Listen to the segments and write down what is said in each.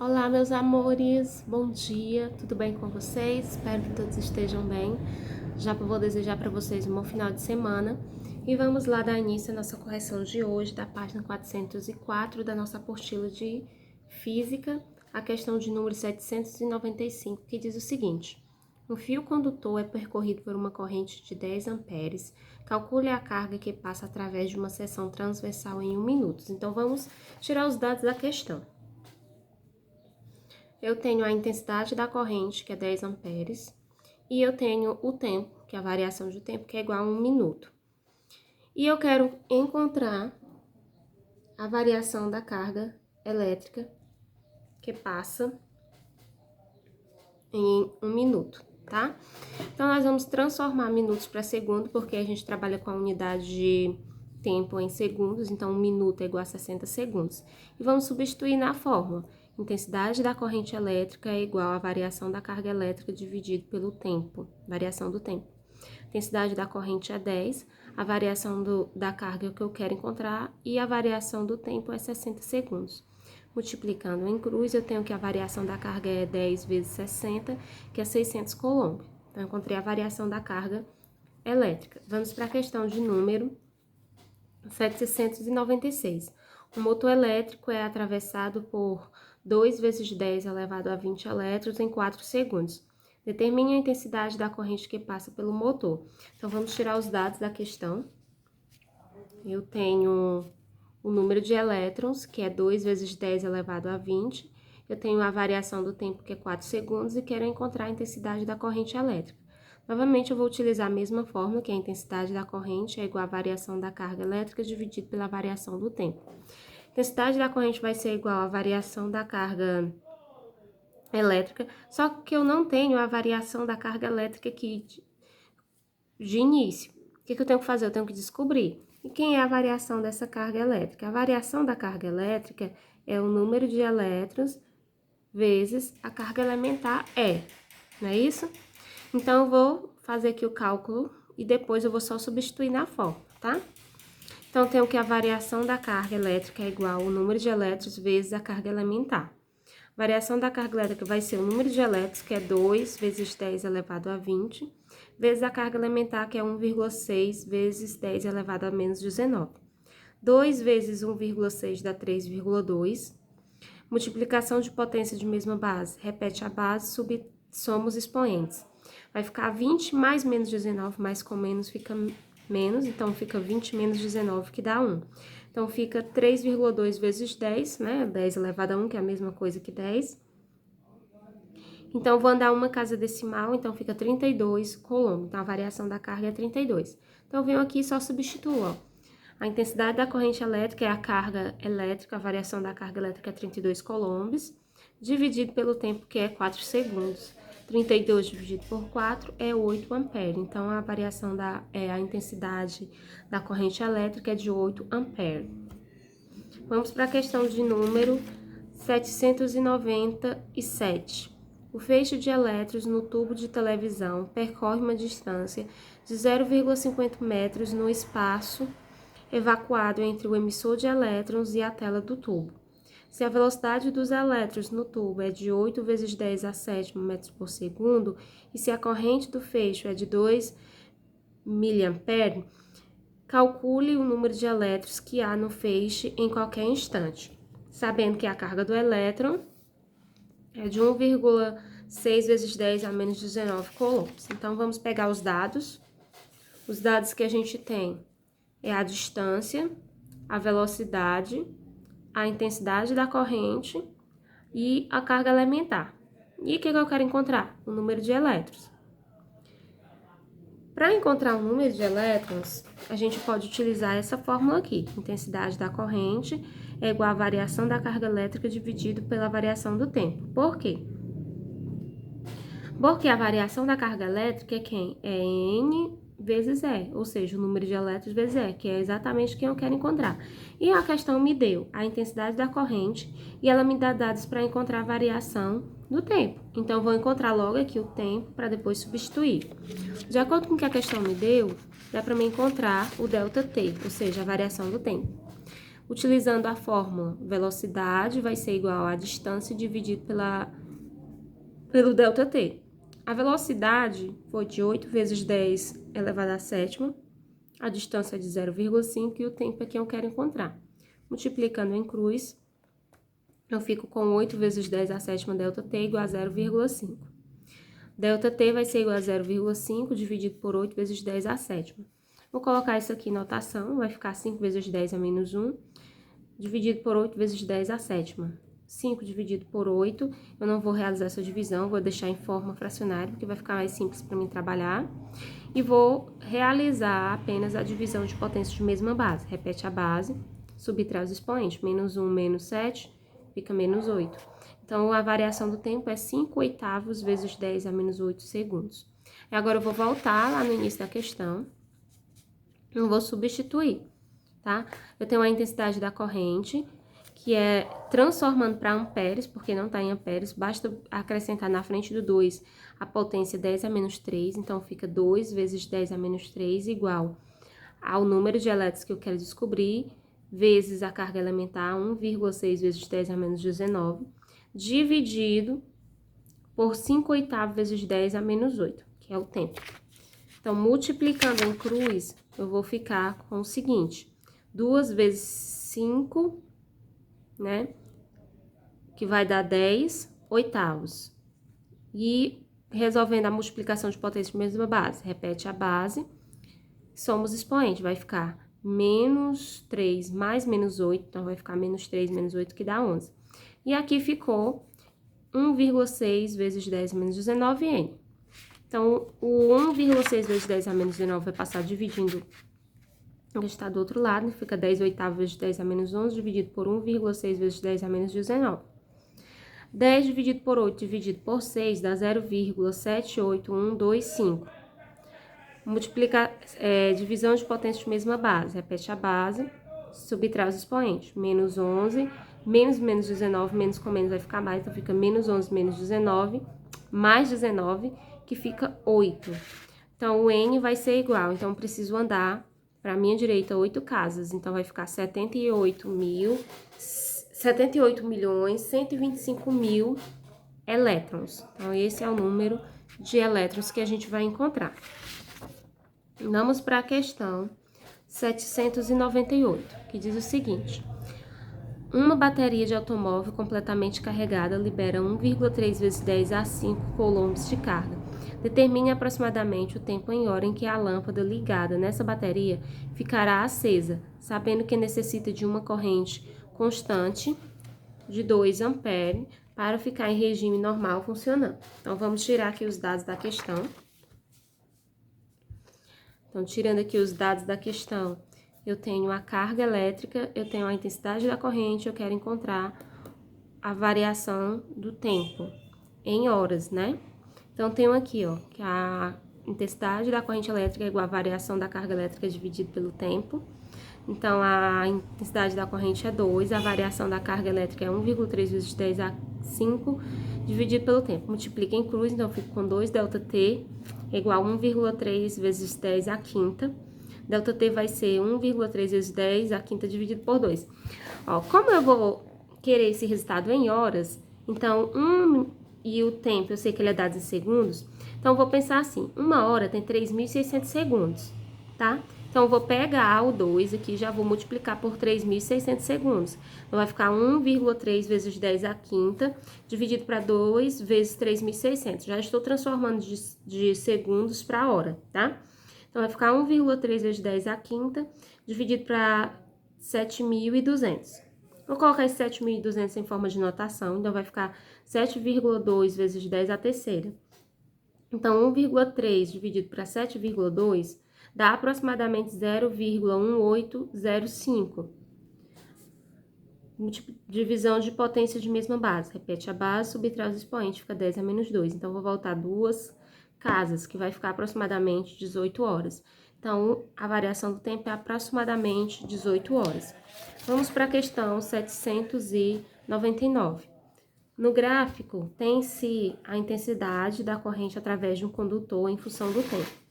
Olá, meus amores, bom dia, tudo bem com vocês? Espero que todos estejam bem. Já vou desejar para vocês um bom final de semana e vamos lá dar início à nossa correção de hoje, da página 404 da nossa apostila de Física, a questão de número 795, que diz o seguinte: um fio condutor é percorrido por uma corrente de 10 amperes. Calcule a carga que passa através de uma seção transversal em 1 minuto. Então, vamos tirar os dados da questão. Eu tenho a intensidade da corrente, que é 10 amperes, e eu tenho o tempo, que é a variação de tempo, que é igual a 1 minuto. E eu quero encontrar a variação da carga elétrica que passa em 1 minuto, tá? Então, nós vamos transformar minutos para segundo, porque a gente trabalha com a unidade de tempo em segundos, então 1 minuto é igual a 60 segundos. E vamos substituir na fórmula. Intensidade da corrente elétrica é igual à variação da carga elétrica dividido pelo tempo, variação do tempo. Intensidade da corrente é 10, a variação da carga que eu quero encontrar e a variação do tempo é 60 segundos. Multiplicando em cruz, eu tenho que a variação da carga é 10 vezes 60, que é 600 coulomb. Então, eu encontrei a variação da carga elétrica. Vamos para a questão de número 796. O motor elétrico é atravessado por 2 vezes 10 elevado a 20 elétrons em 4 segundos. Determine a intensidade da corrente que passa pelo motor. Então, vamos tirar os dados da questão. Eu tenho o número de elétrons, que é 2 vezes 10 elevado a 20. Eu tenho a variação do tempo, que é 4 segundos, e quero encontrar a intensidade da corrente elétrica. Novamente, eu vou utilizar a mesma fórmula, que é a intensidade da corrente é igual à variação da carga elétrica dividido pela variação do tempo. A intensidade da corrente vai ser igual à variação da carga elétrica, só que eu não tenho a variação da carga elétrica aqui de início. O que eu tenho que fazer? Eu tenho que descobrir. E quem é a variação dessa carga elétrica? A variação da carga elétrica é o número de elétrons vezes a carga elementar E, não é isso? Então, eu vou fazer aqui o cálculo e depois eu vou só substituir na fórmula, tá? Então, eu tenho que a variação da carga elétrica é igual ao número de elétrons vezes a carga elementar. A variação da carga elétrica vai ser o número de elétrons, que é 2 vezes 10 elevado a 20, vezes a carga elementar, que é 1,6 vezes 10 elevado a menos 19. 2 vezes 1,6 dá 3,2. Multiplicação de potência de mesma base. Repete a base, soma os expoentes. Vai ficar 20 mais menos 19, mais com menos fica menos, então fica 20 menos 19, que dá 1. Então, fica 3,2 vezes 10, né? 10 elevado a 1, que é a mesma coisa que 10. Então, vou andar uma casa decimal, então fica 32 coulomb. Então, a variação da carga é 32. Então, eu venho aqui e só substituo, ó. A intensidade da corrente elétrica é a carga elétrica, a variação da carga elétrica é 32 coulombs, dividido pelo tempo, que é 4 segundos. 32 dividido por 4 é 8 amperes. Então, a variação a intensidade da corrente elétrica é de 8 amperes. Vamos para a questão de número 797. O feixe de elétrons no tubo de televisão percorre uma distância de 0,50 metros no espaço evacuado entre o emissor de elétrons e a tela do tubo. Se a velocidade dos elétrons no tubo é de 8 vezes 10 a 7 metros por segundo, e se a corrente do feixe é de 2 miliamperes, calcule o número de elétrons que há no feixe em qualquer instante, sabendo que a carga do elétron é de 1,6 vezes 10 a menos 19 coulombs. Então, vamos pegar os dados. Os dados que a gente tem é a distância, a velocidade, a intensidade da corrente e a carga elementar. E o que eu quero encontrar? O número de elétrons. Para encontrar o número de elétrons, a gente pode utilizar essa fórmula aqui. Intensidade da corrente é igual à variação da carga elétrica dividido pela variação do tempo. Por quê? Porque a variação da carga elétrica é quem? É N vezes E, ou seja, o número de elétrons vezes E, que é exatamente quem eu quero encontrar. E a questão me deu a intensidade da corrente e ela me dá dados para encontrar a variação do tempo. Então, eu vou encontrar logo aqui o tempo para depois substituir. De acordo com o que a questão me deu, dá para me encontrar o ΔT, ou seja, a variação do tempo. Utilizando a fórmula, velocidade vai ser igual à distância dividido pelo ΔT. A velocidade foi de 8 vezes 10 elevado à sétima, a distância é de 0,5 e o tempo é que eu quero encontrar. Multiplicando em cruz, eu fico com 8 vezes 10 à sétima ΔT igual a 0,5. ΔT vai ser igual a 0,5 dividido por 8 vezes 10 à sétima. Vou colocar isso aqui em notação, vai ficar 5 vezes 10 a menos 1, dividido por 8 vezes 10 à sétima. 5 dividido por 8, eu não vou realizar essa divisão, vou deixar em forma fracionária, porque vai ficar mais simples para mim trabalhar. E vou realizar apenas a divisão de potências de mesma base. Repete a base, subtrai os expoentes, menos 1, menos 7, fica menos 8. Então, a variação do tempo é 5 oitavos vezes 10 a menos 8 segundos. E agora, eu vou voltar lá no início da questão. Eu vou substituir, tá? Eu tenho a intensidade da corrente, que é transformando para amperes, porque não está em amperes, basta acrescentar na frente do 2 a potência 10 a menos 3, então fica 2 vezes 10 a menos 3 igual ao número de elétrons que eu quero descobrir, vezes a carga elementar, 1,6 vezes 10 a menos 19, dividido por 5 oitavos vezes 10 a menos 8, que é o tempo. Então, multiplicando em cruz, eu vou ficar com o seguinte, 2 vezes 5, né, que vai dar 10 oitavos. E resolvendo a multiplicação de potência de mesma base, repete a base, somos expoente, vai ficar menos 3 mais menos 8, então vai ficar menos 3 menos 8, que dá 11. E aqui ficou 1,6 vezes 10 a menos 19, N. Então, o 1,6 vezes 10 a menos 19 vai passar dividindo, que está do outro lado, fica 10 oitavos vezes 10 a menos 11, dividido por 1,6 vezes 10 a menos 19. 10 dividido por 8 dividido por 6 dá 0,78125. Divisão de potência de mesma base. Repete a base, subtrai os expoentes. Menos 11, menos 19, menos com menos vai ficar mais, então fica menos 11 menos 19, mais 19, que fica 8. Então, o N vai ser igual, então eu preciso andar para a minha direita 8 casas, então vai ficar 78.125.000 elétrons. Então, esse é o número de elétrons que a gente vai encontrar. Vamos para a questão 798, que diz o seguinte: uma bateria de automóvel completamente carregada libera 1,3 vezes 10 a 5 coulombs de carga. Determine aproximadamente o tempo em hora em que a lâmpada ligada nessa bateria ficará acesa, sabendo que necessita de uma corrente constante de 2 amperes para ficar em regime normal funcionando. Então, vamos tirar aqui os dados da questão. Então, tirando aqui os dados da questão, eu tenho a carga elétrica, eu tenho a intensidade da corrente, eu quero encontrar a variação do tempo em horas, né? Então, tenho aqui, ó, que a intensidade da corrente elétrica é igual à variação da carga elétrica dividido pelo tempo. Então, a intensidade da corrente é 2, a variação da carga elétrica é 1,3 vezes 10 a 5, dividido pelo tempo. Multiplica em cruz, então eu fico com 2 ΔT é igual a 1,3 vezes 10 à quinta. ΔT vai ser 1,3 vezes 10 à quinta dividido por 2. Ó, como eu vou querer esse resultado em horas, então, e o tempo, eu sei que ele é dado em segundos, então eu vou pensar assim, 1 hora tem 3.600 segundos, tá? Então, eu vou pegar o 2 aqui, já vou multiplicar por 3.600 segundos. Então, vai ficar 1,3 vezes 10 à quinta, dividido para 2 vezes 3.600. Já estou transformando de segundos para hora, tá? Então, vai ficar 1,3 vezes 10 à quinta, dividido para 7.200. Vou colocar esse 7.200 em forma de notação, então vai ficar 7,2 vezes 10 à terceira. Então, 1,3 dividido para 7,2 dá aproximadamente 0,1805. Divisão de potência de mesma base. Repete a base, subtrai os expoentes, fica 10 a menos 2. Então, vou voltar 2 casas, que vai ficar aproximadamente 18 horas. Então, a variação do tempo é aproximadamente 18 horas. Vamos para a questão 799. No gráfico, tem-se a intensidade da corrente através de um condutor em função do tempo.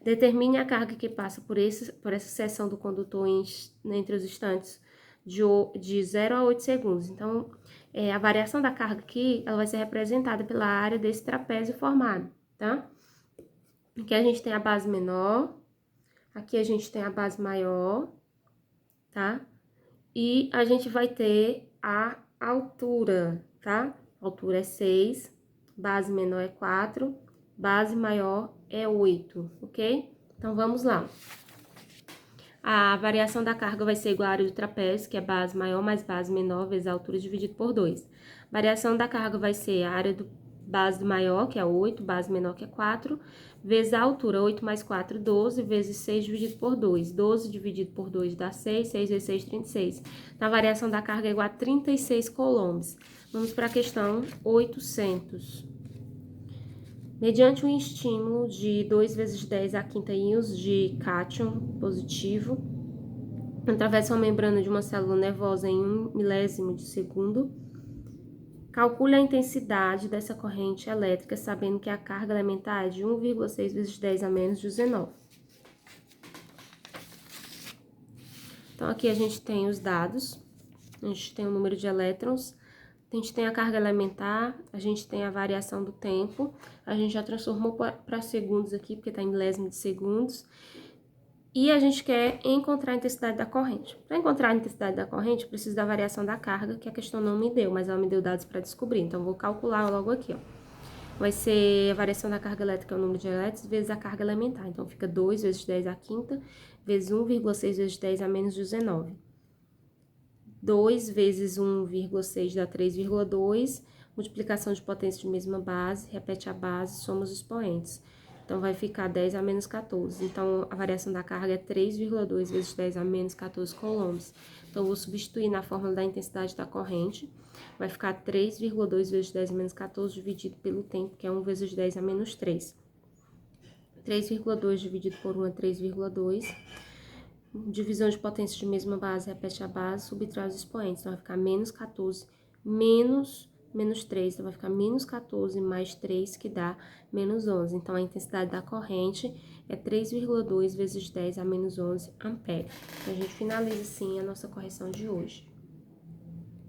Determine a carga que passa por essa seção do condutor entre os instantes de 0 a 8 segundos. Então, a variação da carga aqui, ela vai ser representada pela área desse trapézio formado, tá? Aqui a gente tem a base menor, aqui a gente tem a base maior, tá? E a gente vai ter a altura, tá? A altura é 6, base menor é 4, base maior é 8, ok? Então, vamos lá. A variação da carga vai ser igual à área do trapézio, que é base maior mais base menor vezes a altura dividido por 2. Variação da carga vai ser a área do base do maior, que é 8, base menor, que é 4, vezes a altura, 8 mais 4, 12, vezes 6 dividido por 2. 12 dividido por 2 dá 6, 6 vezes 6, 36. Então, a variação da carga é igual a 36 coulombs. Vamos para a questão 800. Mediante um estímulo de 2 vezes 10 à quinta íons de cátion positivo, atravessa uma membrana de uma célula nervosa em 1 milésimo de segundo, calcule a intensidade dessa corrente elétrica, sabendo que a carga elementar é de 1,6 vezes 10 a menos 19. Então, aqui a gente tem os dados, a gente tem o número de elétrons, a gente tem a carga elementar, a gente tem a variação do tempo, a gente já transformou para segundos aqui, porque está em milésimo de segundos, e a gente quer encontrar a intensidade da corrente. Para encontrar a intensidade da corrente, preciso da variação da carga, que a questão não me deu, mas ela me deu dados para descobrir, então vou calcular logo aqui, ó. Vai ser a variação da carga elétrica, é o número de elétrons, vezes a carga elementar, então fica 2 vezes 10 à quinta, vezes 1,6 vezes 10 a menos 19. 2 vezes 1,6 dá 3,2, multiplicação de potência de mesma base, repete a base, soma os expoentes. Então, vai ficar 10 a menos 14. Então, a variação da carga é 3,2 vezes 10 a menos 14 coulombs. Então, eu vou substituir na fórmula da intensidade da corrente. Vai ficar 3,2 vezes 10 a menos 14 dividido pelo tempo, que é 1 vezes 10 a menos 3. 3,2 dividido por 1 é 3,2. Divisão de potência de mesma base, repete a base, subtrai os expoentes. Então, vai ficar menos 14 menos 3. Então, vai ficar menos 14 mais 3, que dá menos 11. Então, a intensidade da corrente é 3,2 vezes 10 a menos 11 ampere. Então, a gente finaliza, assim, a nossa correção de hoje.